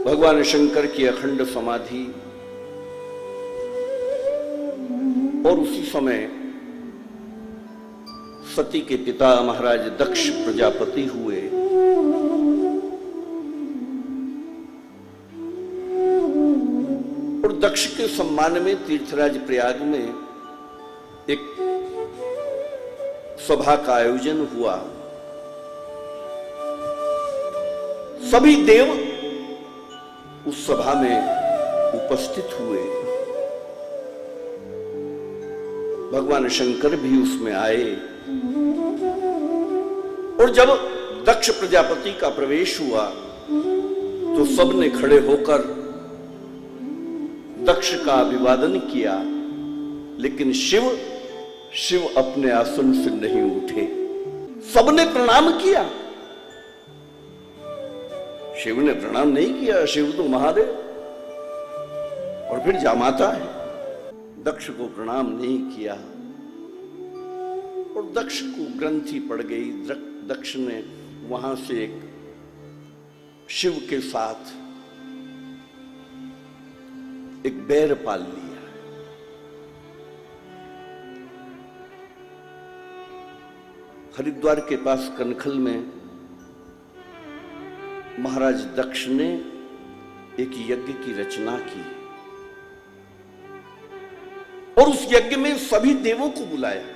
भगवान शंकर की अखंड समाधि और उसी समय सती के पिता महाराज दक्ष प्रजापति हुए। और दक्ष के सम्मान में तीर्थराज प्रयाग में एक सभा का आयोजन हुआ। सभी देव उस सभा में उपस्थित हुए। भगवान शंकर भी उसमें आए। और जब दक्ष प्रजापति का प्रवेश हुआ तो सबने खड़े होकर दक्ष का अभिवादन किया, लेकिन शिव अपने आसन से नहीं उठे। सबने प्रणाम किया, शिव ने प्रणाम नहीं किया। शिव तो महादेव और फिर जामाता है। दक्ष को प्रणाम नहीं किया और दक्ष को ग्रंथि पड़ गई। दक्ष ने वहां से एक शिव के साथ एक बैर पाल लिया। हरिद्वार के पास कनखल में महाराज दक्ष ने एक यज्ञ की रचना की और उस यज्ञ में सभी देवों को बुलाया,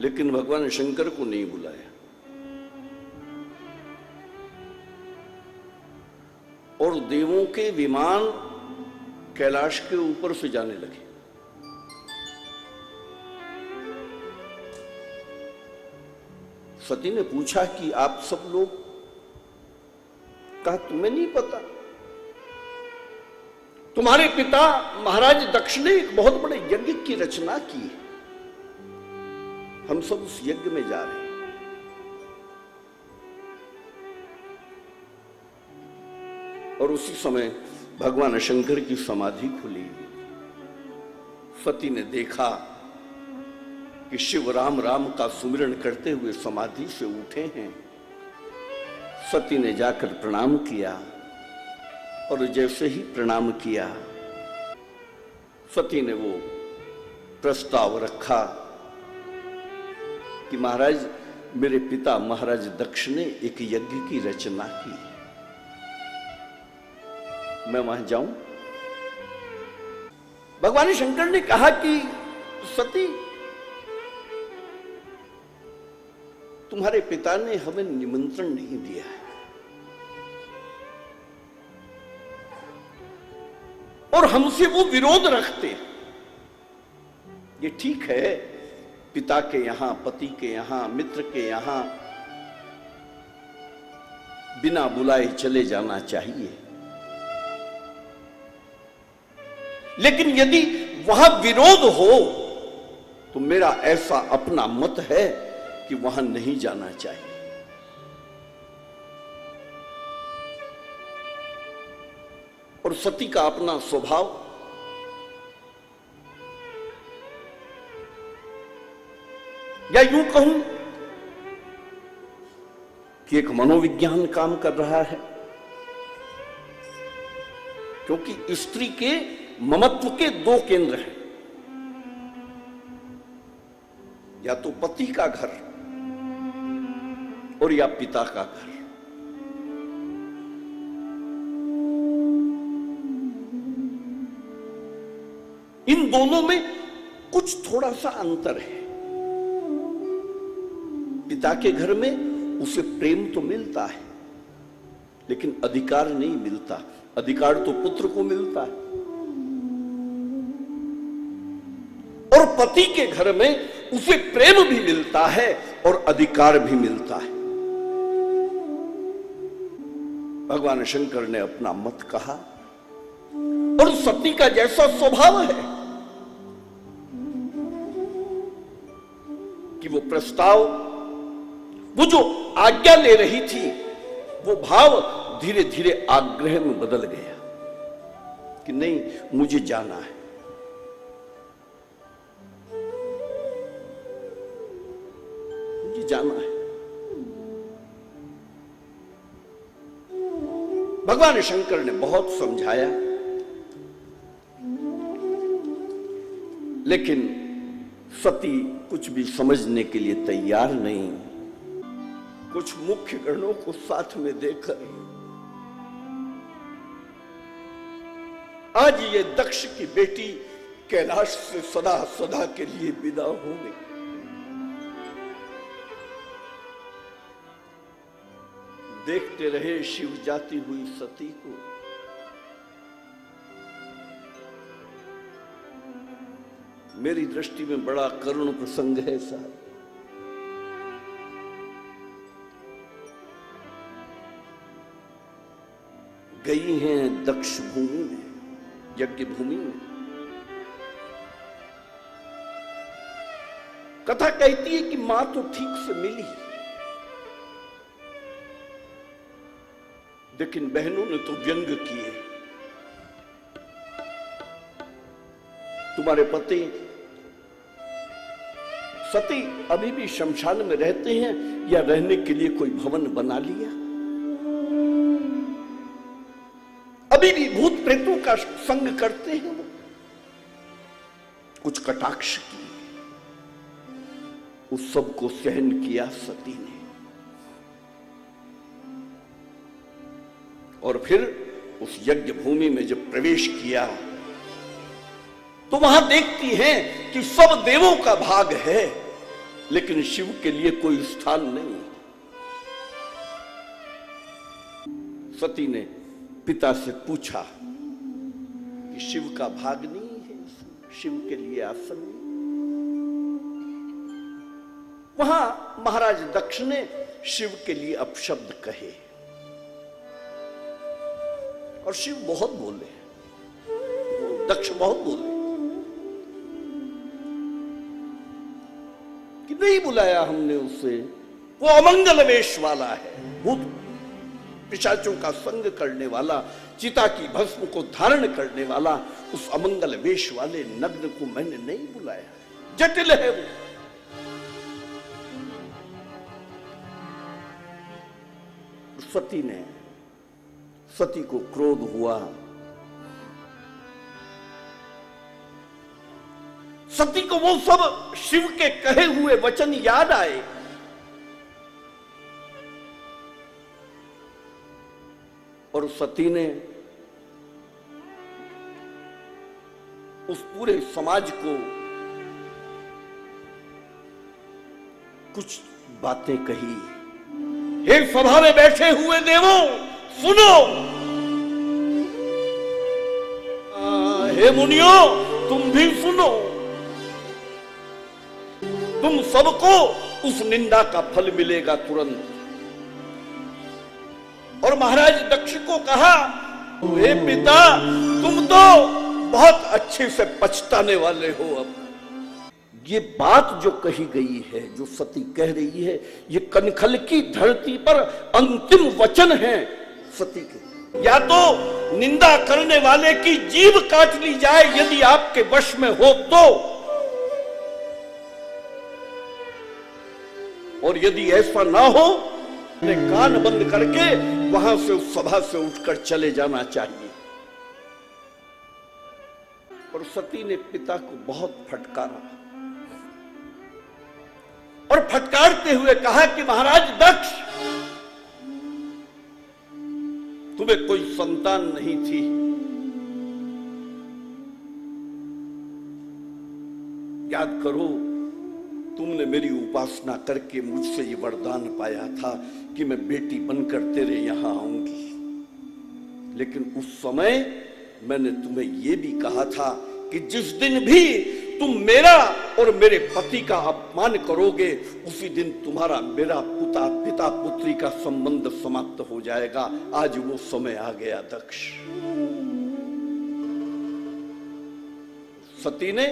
लेकिन भगवान शंकर को नहीं बुलाया। और देवों के विमान कैलाश के ऊपर से जाने लगे। सती ने पूछा कि आप सब लोग, कहा तुम्हें नहीं पता? तुम्हारे पिता महाराज दक्ष ने एक बहुत बड़े यज्ञ की रचना की है, हम सब उस यज्ञ में जा रहे हैं। और उसी समय भगवान शंकर की समाधि खुली। सती ने देखा कि शिव राम राम का सुमिरन करते हुए समाधि से उठे हैं। सती ने जाकर प्रणाम किया और जैसे ही प्रणाम किया, सती ने वो प्रस्ताव रखा कि महाराज, मेरे पिता महाराज दक्ष ने एक यज्ञ की रचना की, मैं वहां जाऊं? भगवान शंकर ने कहा कि सती, तुम्हारे पिता ने हमें निमंत्रण नहीं दिया है और हमसे वो विरोध रखते हैं। ये ठीक है, पिता के यहां, पति के यहां, मित्र के यहां बिना बुलाए चले जाना चाहिए, लेकिन यदि वहां विरोध हो तो मेरा ऐसा अपना मत है कि वहां नहीं जाना चाहिए। और सती का अपना स्वभाव, या यूं कहूं कि एक मनोविज्ञान काम कर रहा है, क्योंकि स्त्री के ममत्व के दो केंद्र हैं, या तो पति का घर और या पिता का घर। इन दोनों में कुछ थोड़ा सा अंतर है। पिता के घर में उसे प्रेम तो मिलता है, लेकिन अधिकार नहीं मिलता। अधिकार तो पुत्र को मिलता है। और पति के घर में उसे प्रेम भी मिलता है और अधिकार भी मिलता है। भगवान शंकर ने अपना मत कहा और सती का जैसा स्वभाव है कि वो प्रस्ताव, वो जो आज्ञा ले रही थी, वो भाव धीरे धीरे आग्रह में बदल गया कि नहीं, मुझे जाना है। मुझे जाना है। भगवान शंकर ने बहुत समझाया, लेकिन सती कुछ भी समझने के लिए तैयार नहीं। कुछ मुख्य गणों को साथ में देकर आज ये दक्ष की बेटी कैलाश से सदा सदा के लिए विदा हो गई। देखते रहे शिव जाती हुई सती को। मेरी दृष्टि में बड़ा करुण प्रसंग है साहब। गई हैं दक्ष भूमि में, यज्ञ भूमि में। कथा कहती है कि मां तो ठीक से मिली, लेकिन बहनों ने तो व्यंग किए। तुम्हारे पति सती अभी भी शमशान में रहते हैं या रहने के लिए कोई भवन बना लिया? अभी भी भूत प्रेतों का संग करते हैं वो? कुछ कटाक्ष किए, उस सब को सहन किया सती ने। और फिर उस यज्ञ भूमि में जब प्रवेश किया तो वहां देखती हैं कि सब देवों का भाग है, लेकिन शिव के लिए कोई स्थान नहीं। सती ने पिता से पूछा कि शिव का भाग नहीं है, शिव के लिए आसन नहीं। वहां महाराज दक्ष ने शिव के लिए अपशब्द कहे और शिव बहुत बोले, दक्ष बहुत बोले कि नहीं बुलाया हमने उसे, वो अमंगल वेश वाला है, भूत पिशाचों का संग करने वाला, चिता की भस्म को धारण करने वाला, उस अमंगल वेश वाले नग्न को मैंने नहीं बुलाया, जटिल है वो। सती को क्रोध हुआ। सती को वो सब शिव के कहे हुए वचन याद आए। और सती ने उस पूरे समाज को कुछ बातें कही। हे सभा में बैठे हुए देवों, सुनो, हे मुनियों, तुम भी सुनो। तुम सबको उस निंदा का फल मिलेगा तुरंत। और महाराज दक्ष को कहा, हे पिता, तुम तो बहुत अच्छे से पछताने वाले हो। अब ये बात जो कही गई है, जो सती कह रही है, ये कनखल की धरती पर अंतिम वचन है सती के। या तो निंदा करने वाले की जीभ काट ली जाए यदि आपके वश में हो तो, और यदि ऐसा ना हो तो कान बंद करके वहां से उस सभा से उठकर चले जाना चाहिए। और सती ने पिता को बहुत फटकारा और फटकारते हुए कहा कि महाराज दक्ष, तुम्हें कोई संतान नहीं थी, याद करो तुमने मेरी उपासना करके मुझसे ये वरदान पाया था कि मैं बेटी बनकर तेरे यहां आऊंगी। लेकिन उस समय मैंने तुम्हें यह भी कहा था कि जिस दिन भी तुम मेरा और मेरे पति का अपमान करोगे, उसी दिन तुम्हारा मेरा पिता पुत्री का संबंध समाप्त हो जाएगा। आज वो समय आ गया दक्ष। सती ने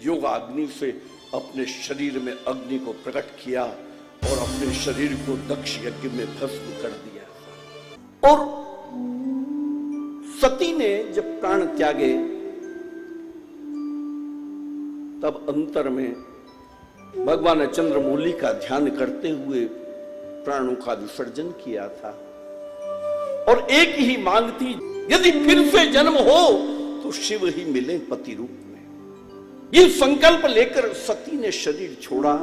योगाग्नि से अपने शरीर में अग्नि को प्रकट किया और अपने शरीर को दक्ष यज्ञ में भस्म कर दिया। और सती ने जब प्राण त्यागे तब अंतर में भगवान चंद्रमौली का ध्यान करते हुए प्राणों का विसर्जन किया था। और एक ही मांग थी, यदि फिर से जन्म हो तो शिव ही मिले पति रूप में। ये संकल्प लेकर सती ने शरीर छोड़ा